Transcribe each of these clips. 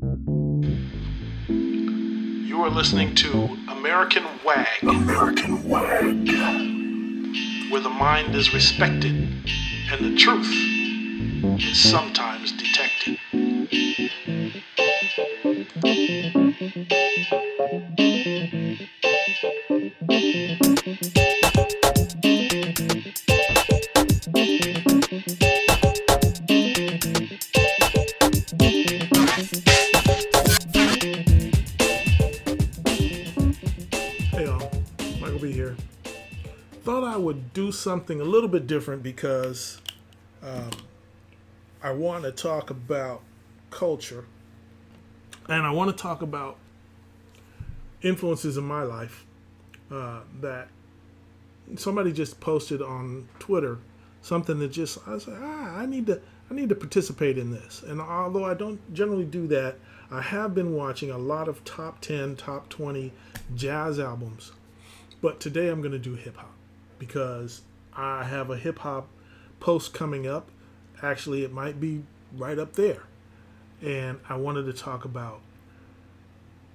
You are listening to American Wag, where the mind is respected and the truth is sometimes detected. Hey y'all, Michael B here. Thought I would do something a little bit different because I want to talk about culture and I want to talk about influences in my life that somebody just posted on Twitter, something that just I was like, I need to participate in this. And although I don't generally do that, I have been watching a lot of top 10, top 20 jazz albums. But today I'm going to do hip hop because I have a hip hop post coming up. Actually, it might be right up there. And I wanted to talk about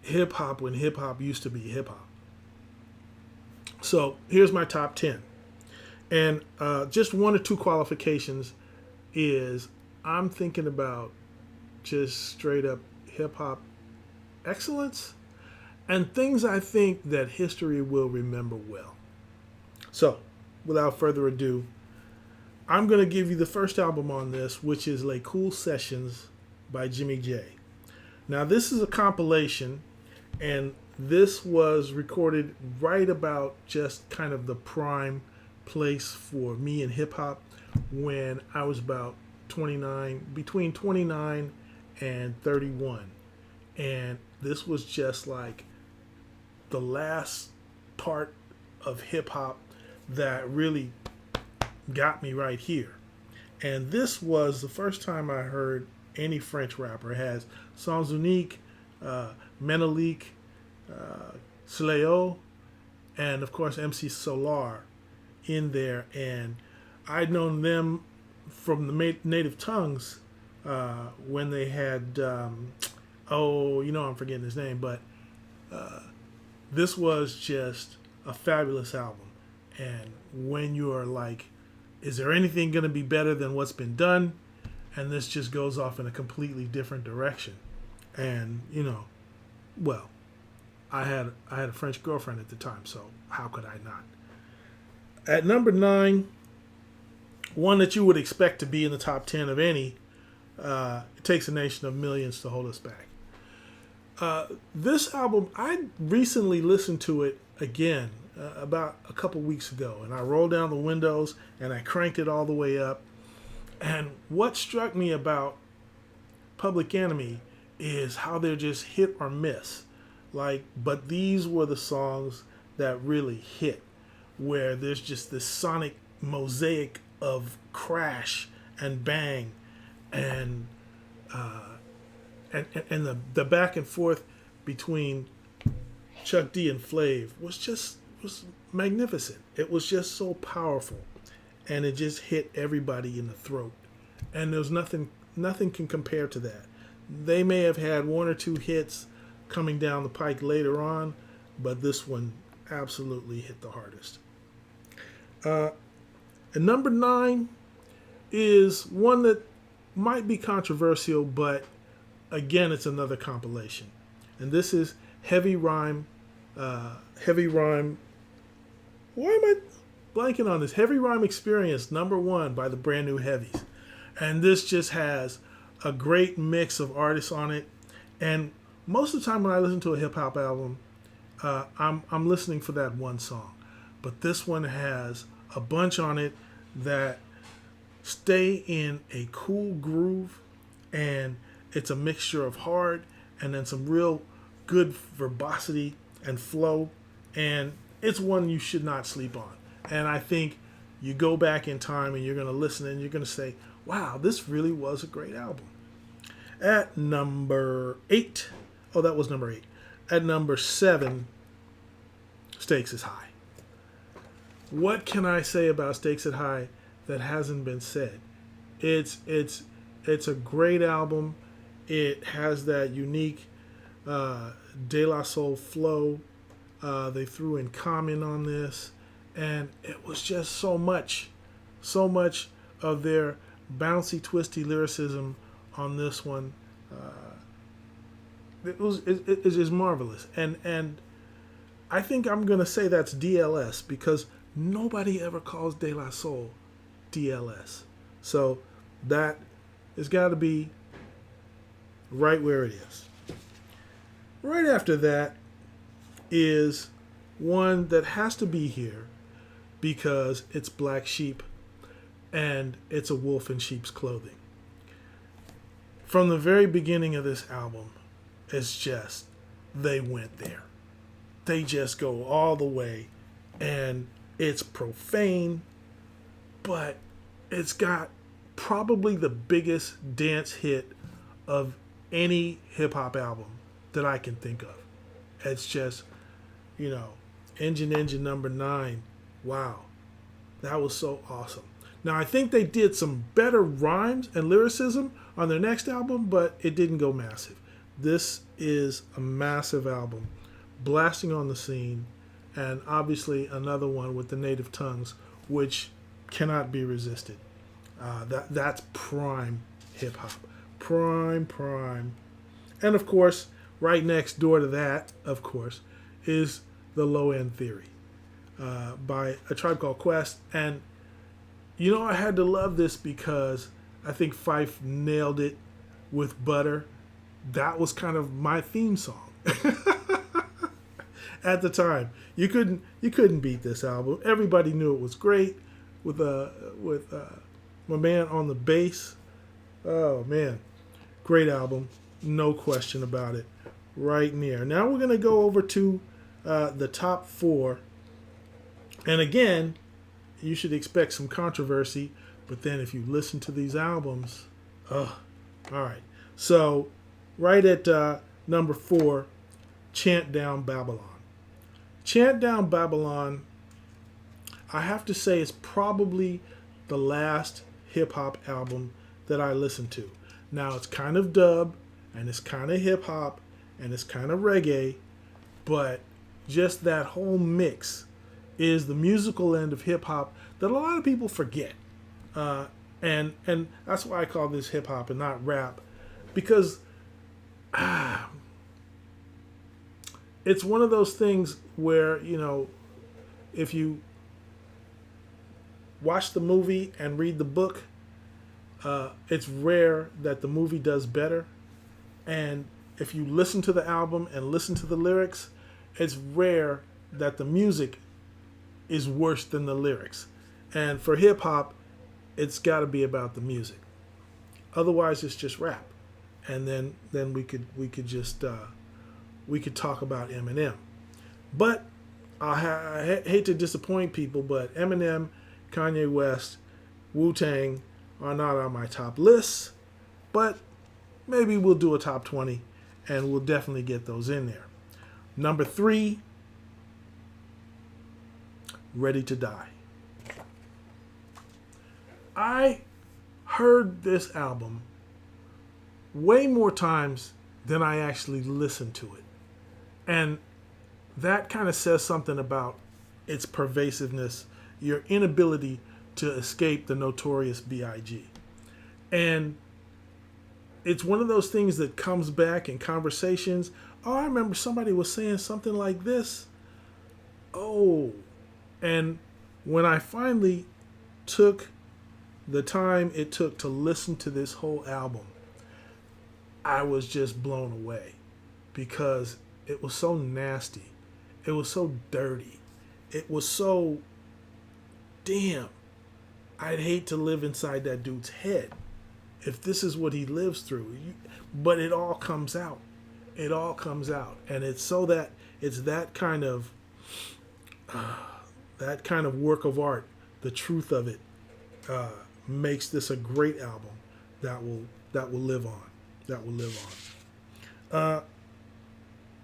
hip hop when hip hop used to be hip hop. So here's my top 10. And just one or two qualifications is I'm thinking about just straight up hip hop excellence and things I think that history will remember well. So without further ado, I'm going to give you the first album on this, which is Les Cool Sessions by Jimmy J. Now this is a compilation, and this was recorded right about just kind of the prime place for me in hip hop when I was about 29, between 29 and 31. And this was just like the last part of hip hop that really got me right here. And this was the first time I heard any French rapper. It has Sans Unique, Menelik, Sleo, and of course MC Solar in there. And I'd known them from the native tongues when they had, I'm forgetting his name, but this was just a fabulous album. And when you're like, is there anything going to be better than what's been done? And this just goes off in a completely different direction. And, I had a French girlfriend at the time, so how could I not? At number 9, one that you would expect to be in the top 10 of any, It Takes a Nation of Millions to Hold Us Back. This album, I recently listened to it again about a couple weeks ago, and I rolled down the windows and I cranked it all the way up. And what struck me about Public Enemy is how they're just hit or miss. But these were the songs that really hit, where there's just this sonic mosaic of crash and bang, and the back and forth between Chuck D and Flav was magnificent. It was just so powerful, and it just hit everybody in the throat. And there's nothing can compare to that. They may have had one or two hits coming down the pike later on, but this one absolutely hit the hardest. And number 9 is one that might be controversial, but again, it's another compilation. And this is Heavy Rhyme. Why am I blanking on this? Heavy Rhyme Experience, number 1 by the brand new Heavies. And this just has a great mix of artists on it. And most of the time when I listen to a hip hop album, I'm listening for that one song. But this one has a bunch on it that stay in a cool groove, and it's a mixture of hard and then some real good verbosity and flow, and it's one you should not sleep on. And I think you go back in time and you're going to listen and you're going to say, wow, this really was a great album. At number 8, that was number 8. At number 7, Stakes is High. What can I say about Stakes is High that hasn't been said? It's a great album. It has that unique De La Soul flow. They threw in Common on this, and it was just so much of their bouncy, twisty lyricism on this one. It's just marvelous, and I think I'm gonna say that's DLS because nobody ever calls De La Soul DLS. So that has got to be right where it is. Right after that is one that has to be here because it's Black Sheep and it's a wolf in sheep's clothing. From the very beginning of this album, it's just, they went there. They just go all the way, and it's profane, but it's got probably the biggest dance hit of any hip hop album that I can think of. It's just, Engine number 9. Wow. That was so awesome. Now, I think they did some better rhymes and lyricism on their next album, but it didn't go massive. This is a massive album, blasting on the scene, and obviously another one with the native tongues, which cannot be resisted. That's prime hip hop. Prime. And of course, right next door to that, of course, is the Low End Theory by A Tribe Called Quest. And I had to love this because I think Phife nailed it with Butter. That was kind of my theme song at the time. You couldn't beat this album. Everybody knew it was great with my man on the bass. Oh man, great album, no question about it. Right near. Now we're gonna go over to the top 4, and again, you should expect some controversy. But then if you listen to these albums, all right. So right at number 4, Chant Down Babylon. Chant Down Babylon, I have to say, is probably the last hip-hop album that I listened to. Now, it's kind of dub, and it's kind of hip-hop, and it's kind of reggae, but just that whole mix is the musical end of hip-hop that a lot of people forget. And that's why I call this hip-hop and not rap, because it's one of those things where, if you watch the movie and read the book, it's rare that the movie does better. And if you listen to the album and listen to the lyrics, it's rare that the music is worse than the lyrics. And for hip hop, it's got to be about the music. Otherwise, it's just rap. And then we could just we could talk about Eminem. But I hate to disappoint people, but Eminem, Kanye West, Wu-Tang are not on my top lists. But maybe we'll do a top 20, and we'll definitely get those in there. Number 3, Ready to Die. I heard this album way more times than I actually listened to it. And that kind of says something about its pervasiveness, your inability to escape the Notorious B.I.G. And it's one of those things that comes back in conversations. Oh, I remember somebody was saying something like this. Oh, and when I finally took the time it took to listen to this whole album, I was just blown away because it was so nasty. It was so dirty. It was so, damn, I'd hate to live inside that dude's head if this is what he lives through. But it all comes out. It all comes out. And it's so that it's that kind of work of art, the truth of it, makes this a great album that will live on. That will live on.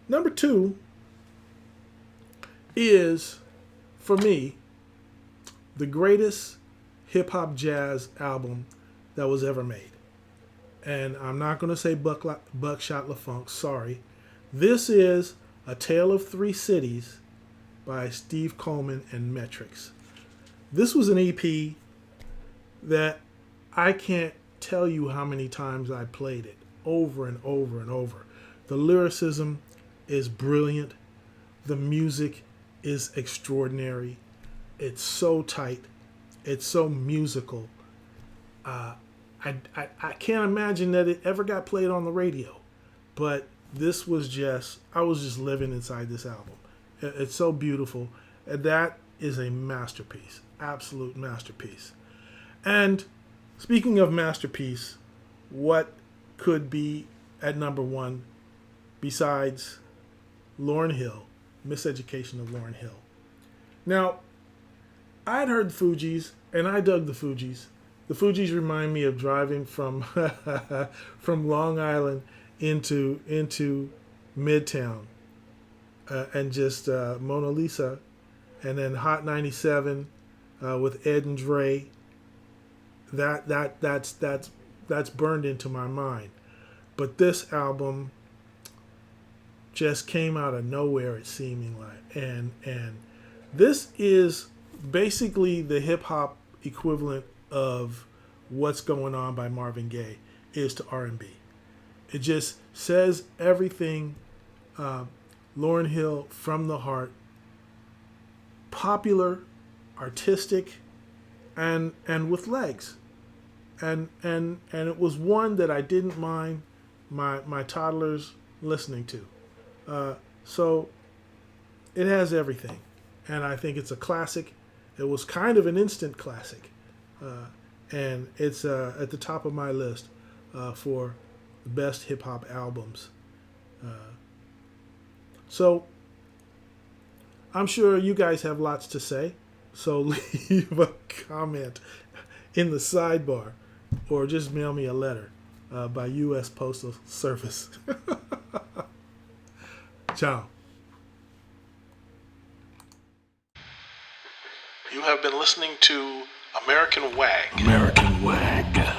Number 2 is, for me, the greatest hip-hop jazz album that was ever made. and I'm not going to say Buckshot LaFunk, sorry. This is A Tale of Three Cities by Steve Coleman and Metrics. This was an EP that I can't tell you how many times I played it, over and over and over. The lyricism is brilliant. The music is extraordinary. It's so tight. It's so musical. I can't imagine that it ever got played on the radio, but this was just, I was just living inside this album. It's so beautiful. And that is a masterpiece, absolute masterpiece. And speaking of masterpiece, what could be at number one besides Lauryn Hill, Miseducation of Lauryn Hill? Now, I'd heard the Fugees, and I dug the Fugees. The Fugees remind me of driving from from Long Island into Midtown, and just Mona Lisa, and then Hot 97 with Ed and Dre. That's burned into my mind. But this album just came out of nowhere, it seeming like, and this is basically the hip hop equivalent of What's Going On by Marvin Gaye is to R&B. It just says everything. Lauryn Hill from the heart, popular, artistic, and with legs, and it was one that I didn't mind my toddlers listening to. So it has everything, and I think it's a classic. It was kind of an instant classic, and it's at the top of my list for the best hip hop albums. So I'm sure you guys have lots to say. So leave a comment in the sidebar, or just mail me a letter by U.S. Postal Service. Ciao. You have been listening to American Wag. American Wag.